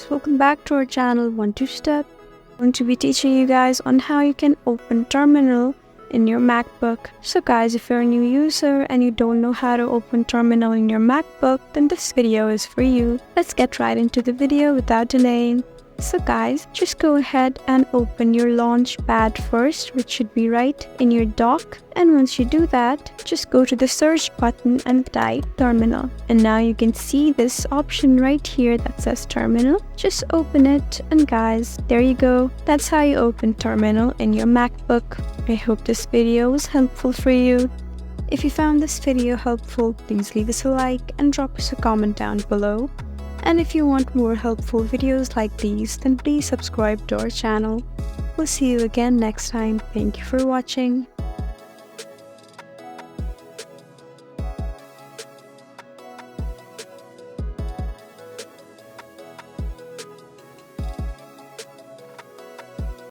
welcome back to our channel 1-2-Step. I'm going to be teaching you guys on how you can open terminal in your MacBook. So guys, if you're a new user and you don't know how to open terminal in your MacBook, then this video is for you. Let's get right into the video without delaying. So guys, just go ahead and open your Launchpad first, which should be right in your dock. And once you do that, just go to the search button and type terminal. And now you can see this option right here that says terminal. Just open it, and guys, there you go. That's how you open terminal in your MacBook. I hope this video was helpful for you. If you found this video helpful, please leave us a like and drop us a comment down below. And if you want more helpful videos like these, then please subscribe to our channel. We'll see you again next time. Thank you for watching.